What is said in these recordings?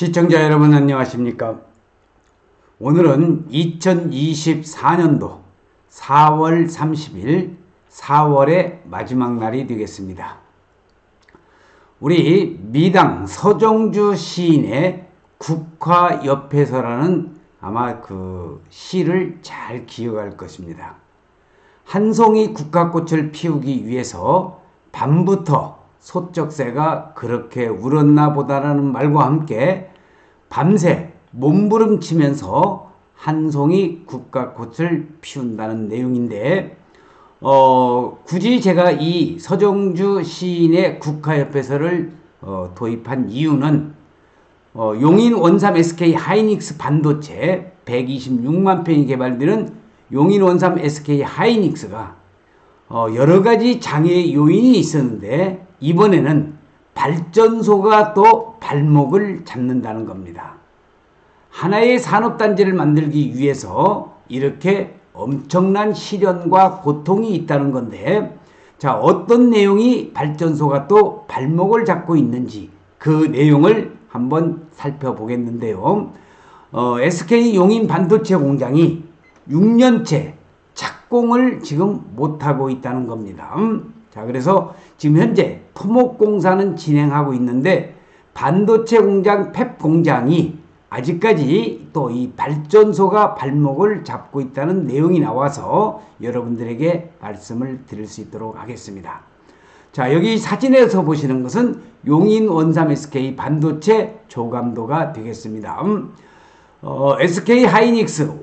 시청자 여러분 안녕하십니까? 오늘은 2024년도 4월 30일 4월의 마지막 날이 되겠습니다. 우리 미당 서정주 시인의 국화옆에서라는 아마 그 시를 잘 기억할 것입니다. 한 송이 국화꽃을 피우기 위해서 밤부터 소쩍새가 그렇게 울었나 보다라는 말과 함께 밤새 몸부림치면서 한 송이 국화꽃을 피운다는 내용인데 굳이 제가 이 서정주 시인의 국화옆에서를 도입한 이유는 용인 원삼 SK 하이닉스 반도체 126만 평이 개발되는 용인 원삼 SK 하이닉스가 여러 가지 장애 요인이 있었는데 이번에는 발전소가 또 발목을 잡는다는 겁니다. 하나의 산업단지를 만들기 위해서 이렇게 엄청난 시련과 고통이 있다는 건데, 자, 어떤 내용이 발전소가 또 발목을 잡고 있는지 그 내용을 한번 살펴보겠는데요. SK 용인 반도체 공장이 6년째 착공을 지금 못하고 있다는 겁니다. 자, 그래서 지금 현재 토목공사는 진행하고 있는데 반도체 공장 팹 공장이 아직까지 또 이 발전소가 발목을 잡고 있다는 내용이 나와서 여러분들에게 말씀을 드릴 수 있도록 하겠습니다. 자, 여기 사진에서 보시는 것은 용인 원삼 SK 반도체 조감도가 되겠습니다. SK 하이닉스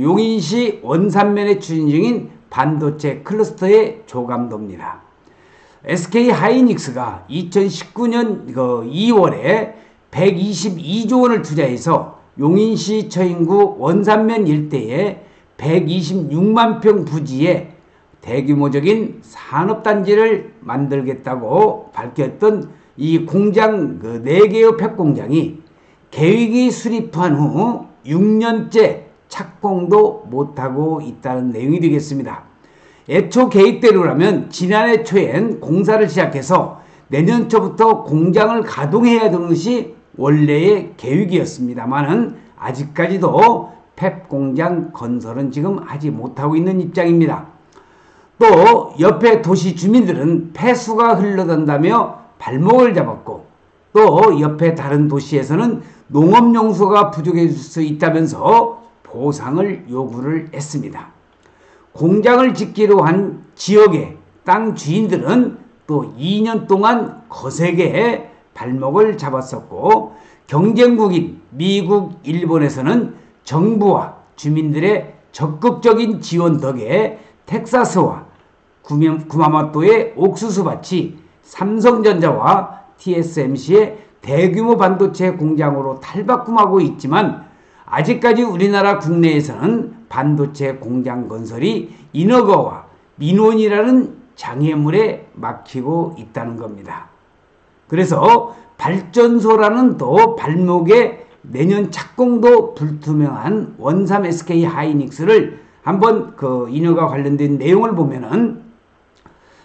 용인시 원산면에 추진 중인 반도체 클러스터의 조감도입니다. SK 하이닉스가 2019년 2월에 122조 원을 투자해서 용인시 처인구 원산면 일대에 126만 평 부지에 대규모적인 산업단지를 만들겠다고 밝혔던 이 공장 4개의 팹 공장이 계획이 수립한 후 6년째 착공도 못하고 있다는 내용이 되겠습니다. 애초 계획대로라면 지난해 초엔 공사를 시작해서 내년 초부터 공장을 가동해야 되는 것이 원래의 계획이었습니다만은 아직까지도 팹 공장 건설은 지금 하지 못하고 있는 입장입니다. 또 옆에 도시 주민들은 폐수가 흘러든다며 발목을 잡았고, 또 옆에 다른 도시에서는 농업용수가 부족해질 수 있다면서 보상을 요구를 했습니다. 공장을 짓기로 한 지역의 땅 주인들은 또 2년 동안 거세게 발목을 잡았었고, 경쟁국인 미국, 일본에서는 정부와 주민들의 적극적인 지원 덕에 텍사스와 구마모토의 옥수수밭이 삼성전자와 TSMC의 대규모 반도체 공장으로 탈바꿈하고 있지만 아직까지 우리나라 국내에서는 반도체 공장 건설이 인허가와 민원이라는 장애물에 막히고 있다는 겁니다. 그래서 발전소라는 또 발목에 내년 착공도 불투명한 원삼 SK 하이닉스를 한번 그 인허가 관련된 내용을 보면은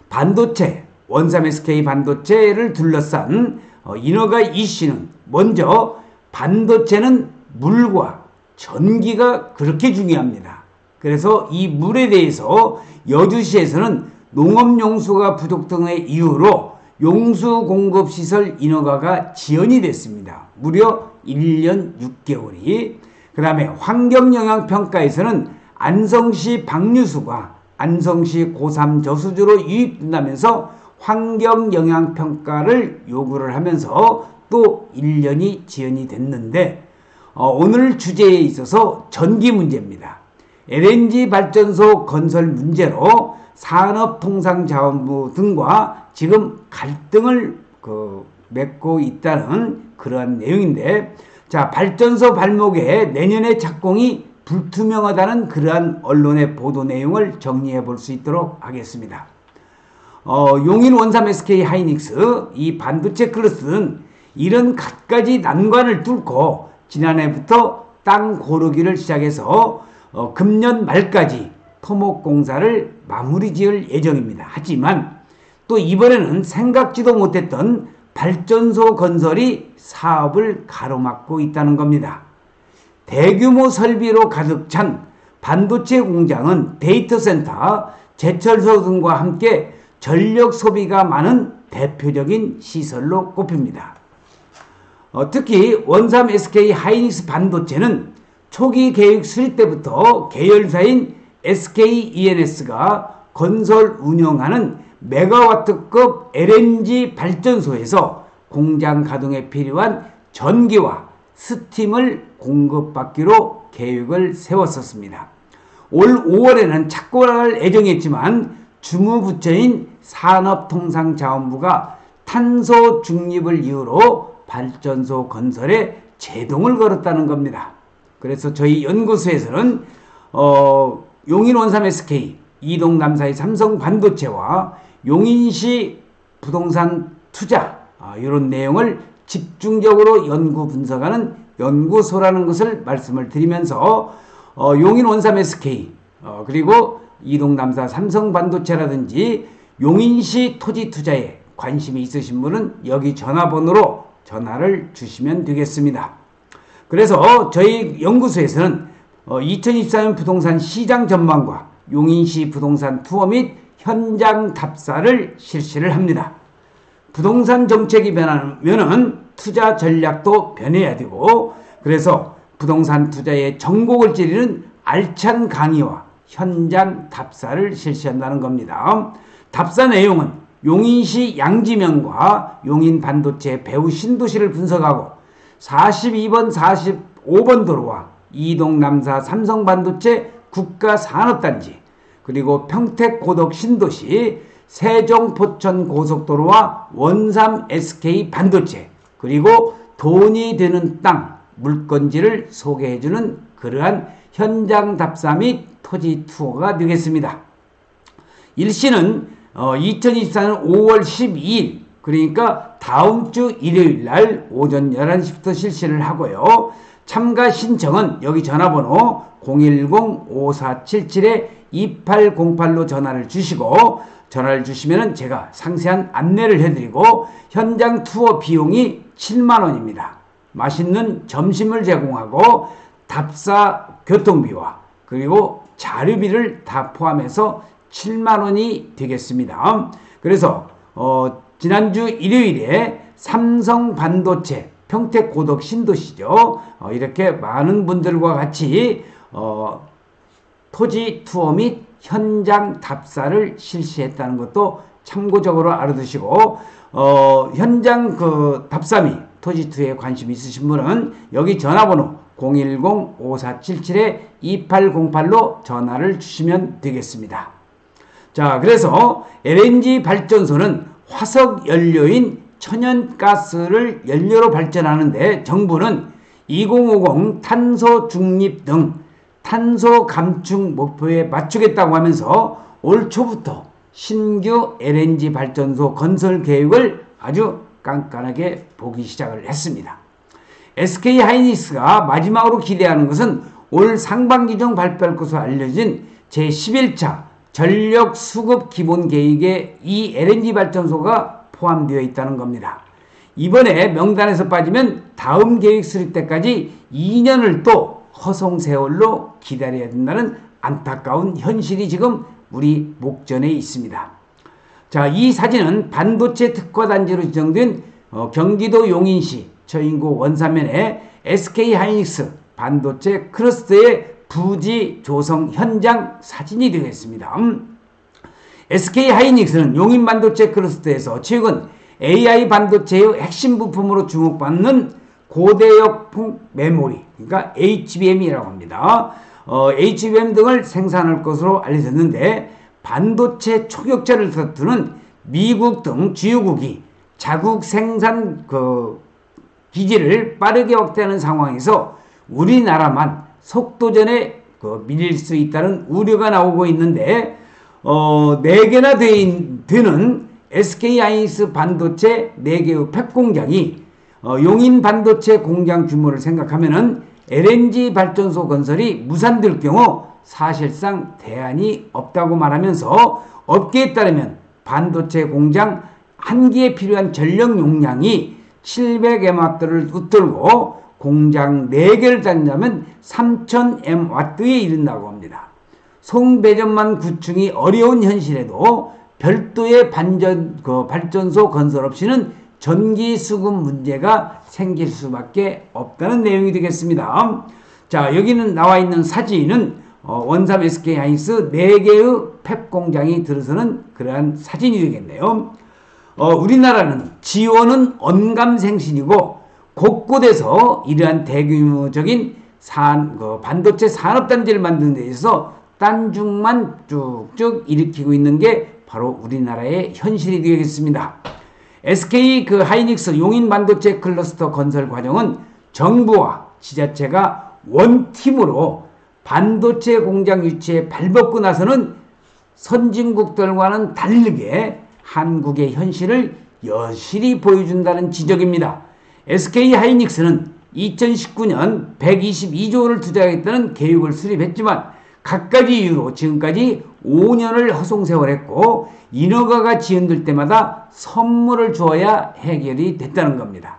반도체 원삼 SK 반도체를 둘러싼 인허가 이슈는 먼저 반도체는 물과 전기가 그렇게 중요합니다. 그래서 이 물에 대해서 여주시에서는 농업용수가 부족 등의 이유로 용수 공급 시설 인허가가 지연이 됐습니다. 무려 1년 6개월이. 그 다음에 환경영향평가에서는 안성시 방류수가 안성시 고3 저수지로 유입된다면서 환경영향평가를 요구를 하면서 또 1년이 지연이 됐는데 오늘 주제에 있어서 전기 문제입니다. LNG 발전소 건설 문제로 산업통상자원부 등과 지금 갈등을 맺고 있다는 그러한 내용인데, 자, 발전소 발목에 내년에 착공이 불투명하다는 그러한 언론의 보도 내용을 정리해 볼 수 있도록 하겠습니다. 용인 원삼 SK 하이닉스 이 반도체 클러스는 이런 갖가지 난관을 뚫고 지난해부터 땅 고르기를 시작해서 금년 말까지 토목공사를 마무리 지을 예정입니다. 하지만 또 이번에는 생각지도 못했던 발전소 건설이 사업을 가로막고 있다는 겁니다. 대규모 설비로 가득 찬 반도체 공장은 데이터 센터, 제철소 등과 함께 전력 소비가 많은 대표적인 시설로 꼽힙니다. 특히 원삼 SK 하이닉스 반도체는 초기 계획 수립 때부터 계열사인 SK ENS가 건설 운영하는 메가와트급 LNG 발전소에서 공장 가동에 필요한 전기와 스팀을 공급받기로 계획을 세웠었습니다. 올 5월에는 착공할 예정이었지만 주무부처인 산업통상자원부가 탄소 중립을 이유로 발전소 건설에 제동을 걸었다는 겁니다. 그래서 저희 연구소에서는 용인 원삼 SK, 이동 남사의 삼성 반도체와 용인시 부동산 투자 이런 내용을 집중적으로 연구 분석하는 연구소라는 것을 말씀을 드리면서 용인 원삼 SK 그리고 이동 남사 삼성 반도체라든지 용인시 토지 투자에 관심이 있으신 분은 여기 전화번호로 전화를 주시면 되겠습니다. 그래서 저희 연구소에서는 2024년 부동산 시장 전망과 용인시 부동산 투어 및 현장 답사를 실시를 합니다. 부동산 정책이 변하면은 투자 전략도 변해야 되고, 그래서 부동산 투자의 전곡을 찌르는 알찬 강의와 현장 답사를 실시한다는 겁니다. 답사 내용은 용인시 양지명과 용인 반도체 배후 신도시를 분석하고 42번, 45번 도로와 이동 남사 삼성 반도체 국가산업단지, 그리고 평택 고덕 신도시, 세종 포천 고속도로와 원삼 SK 반도체, 그리고 돈이 되는 땅 물건지를 소개해주는 그러한 현장 답사 및 토지 투어가 되겠습니다. 일시는 2024년 5월 12일, 그러니까 다음 주 일요일 날 오전 11시부터 실시를 하고요. 참가 신청은 여기 전화번호 010-5477-2808로 전화를 주시고, 전화를 주시면 제가 상세한 안내를 해드리고, 현장 투어 비용이 7만원입니다. 맛있는 점심을 제공하고 답사 교통비와 그리고 자료비를 다 포함해서 7만원이 되겠습니다. 그래서 지난주 일요일에 삼성 반도체 평택 고덕 신도시죠. 이렇게 많은 분들과 같이 토지 투어 및 현장 답사를 실시했다는 것도 참고적으로 알아두시고, 현장 답사 및 토지 투어에 관심 있으신 분은 여기 전화번호 010-5477-2808로 전화를 주시면 되겠습니다. 자, 그래서 LNG 발전소는 화석 연료인 천연가스를 연료로 발전하는데 정부는 2050 탄소 중립 등 탄소 감축 목표에 맞추겠다고 하면서 올 초부터 신규 LNG 발전소 건설 계획을 아주 깐깐하게 보기 시작을 했습니다. SK 하이닉스가 마지막으로 기대하는 것은 올 상반기 중 발표할 것으로 알려진 제11차 전력 수급 기본 계획에 이 LNG 발전소가 포함되어 있다는 겁니다. 이번에 명단에서 빠지면 다음 계획 수립 때까지 2년을 또 허송세월로 기다려야 된다는 안타까운 현실이 지금 우리 목전에 있습니다. 자, 이 사진은 반도체 특화단지로 지정된 경기도 용인시 저인구 원산면의 SK 하이닉스 반도체 클러스터의 부지 조성 현장 사진이 되겠습니다. SK 하이닉스는 용인 반도체 클러스터에서 최근 AI 반도체의 핵심 부품으로 주목받는 고대역 메모리, 그러니까 HBM이라고 합니다. HBM 등을 생산할 것으로 알려졌는데, 반도체 초격차를 다투는 미국 등 주요국이 자국 생산 기지를 빠르게 확대하는 상황에서 우리나라만 속도전에 밀릴 수 있다는 우려가 나오고 있는데, 4개나 되는 SK 하이닉스 반도체 4개의 팩공장이 용인 반도체 공장 규모를 생각하면은 LNG 발전소 건설이 무산될 경우 사실상 대안이 없다고 말하면서, 업계에 따르면 반도체 공장 한 기에 필요한 전력 용량이 700W를 웃돌고 공장 4개를 다닌다면 3000W에 이른다고 합니다. 송배전만 구축이 어려운 현실에도 별도의 발전소 건설 없이는 전기 수급 문제가 생길 수밖에 없다는 내용이 되겠습니다. 자, 여기는 나와 있는 사진은 원삼 SK하이닉스 4개의 펩 공장이 들어서는 그러한 사진이 되겠네요. 우리나라는 지원은 언감생신이고 곳곳에서 이러한 대규모적인 반도체 산업단지를 만드는 데 있어서 딴중만 쭉쭉 일으키고 있는 게 바로 우리나라의 현실이 되겠습니다. SK 하이닉스 용인 반도체 클러스터 건설 과정은 정부와 지자체가 원팀으로 반도체 공장 유치에 발벗고 나서는 선진국들과는 다르게 한국의 현실을 여실히 보여준다는 지적입니다. SK 하이닉스는 2019년 122조 원을 투자하겠다는 계획을 수립했지만 갖가지 이유로 지금까지 5년을 허송세월했고 인허가가 지연될 때마다 선물을 주어야 해결이 됐다는 겁니다.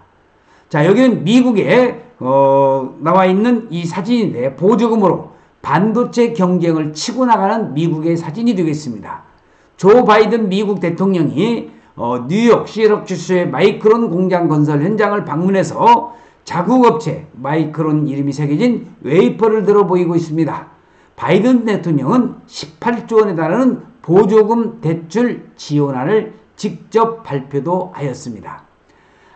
자, 여기는 미국에 나와 있는 이 사진인데 보조금으로 반도체 경쟁을 치고 나가는 미국의 사진이 되겠습니다. 조 바이든 미국 대통령이 뉴욕 시러큐스의 마이크론 공장 건설 현장을 방문해서 자국업체 마이크론 이름이 새겨진 웨이퍼를 들어 보이고 있습니다. 바이든 대통령은 18조 원에 달하는 보조금 대출 지원안을 직접 발표도 하였습니다.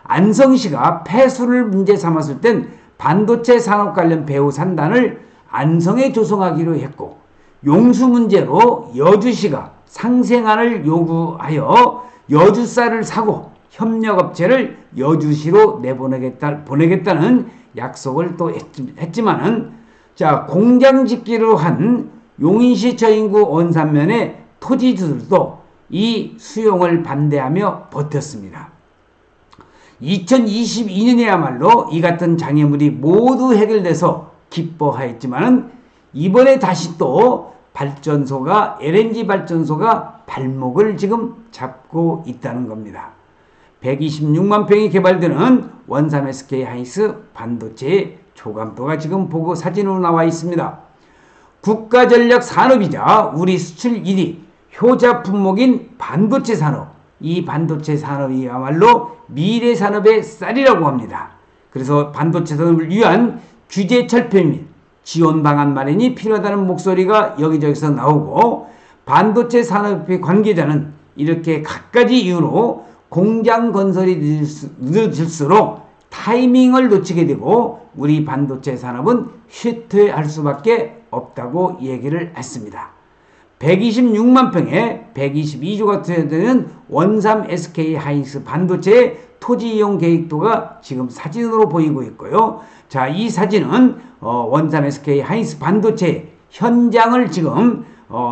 안성시가 폐수를 문제 삼았을 땐 반도체 산업 관련 배후 산단을 안성에 조성하기로 했고 용수 문제로 여주시가 상생안을 요구하여 여주쌀을 사고 협력업체를 여주시로 보내겠다는 약속을 또 했지만은 자, 공장 짓기로 한 용인시 저인구 원산면의 토지주들도 이 수용을 반대하며 버텼습니다. 2022년에야말로 이 같은 장애물이 모두 해결돼서 기뻐하였지만은 이번에 다시 또 LNG 발전소가 발목을 지금 잡고 있다는 겁니다. 126만 평이 개발되는 원삼 SK 하이닉스 반도체의 조감도가 지금 보고 사진으로 나와 있습니다. 국가전략 산업이자 우리 수출 1위 효자 품목인 반도체 산업. 이 반도체 산업이야말로 미래 산업의 쌀이라고 합니다. 그래서 반도체 산업을 위한 규제 철폐 및 지원 방안 마련이 필요하다는 목소리가 여기저기서 나오고 반도체 산업의 관계자는 이렇게 갖가지 이유로 공장 건설이 늦어질수록 타이밍을 놓치게 되고 우리 반도체 산업은 쇠퇴할 수밖에 없다고 얘기를 했습니다. 126만 평에 122조가 투자되는 원삼 SK 하이닉스 반도체의 토지 이용 계획도가 지금 사진으로 보이고 있고요. 자, 이 사진은 원삼 SK 하이닉스 반도체 현장을 지금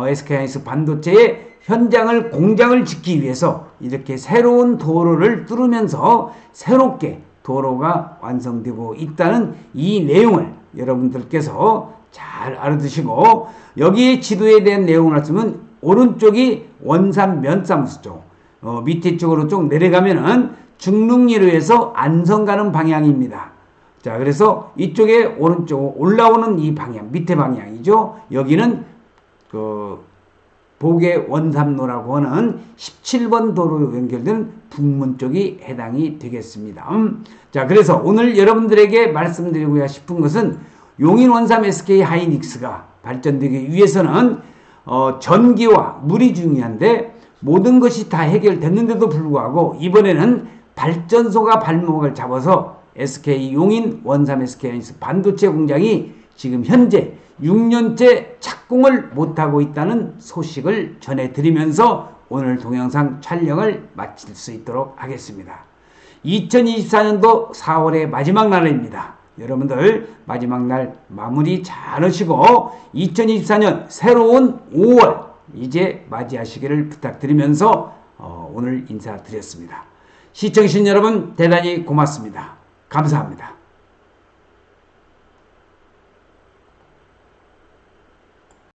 SK 하이닉스 반도체의 현장을 공장을 짓기 위해서 이렇게 새로운 도로를 뚫으면서 새롭게 도로가 완성되고 있다는 이 내용을 여러분들께서 잘 알아두시고 여기에 지도에 대한 내용을 하시면 오른쪽이 원산 면사무소 쪽 밑에 쪽으로 쭉 내려가면은 중릉리로에서 안성 가는 방향입니다. 자, 그래서 이쪽에 오른쪽 올라오는 이 방향 밑에 방향이죠. 여기는 보계 원삼로라고 하는 17번 도로 연결된 북문 쪽이 해당이 되겠습니다. 자, 그래서 오늘 여러분들에게 말씀드리고 싶은 것은 용인 원삼 SK 하이닉스가 발전되기 위해서는 전기와 물이 중요한데 모든 것이 다 해결됐는데도 불구하고 이번에는 발전소가 발목을 잡아서 SK 용인 원삼 SK 하이닉스 반도체 공장이 지금 현재 6년째 착공을 못하고 있다는 소식을 전해드리면서 오늘 동영상 촬영을 마칠 수 있도록 하겠습니다. 2024년도 4월의 마지막 날입니다. 여러분들 마지막 날 마무리 잘 하시고 2024년 새로운 5월 이제 맞이하시기를 부탁드리면서 오늘 인사드렸습니다. 시청해주신 여러분 대단히 고맙습니다. 감사합니다.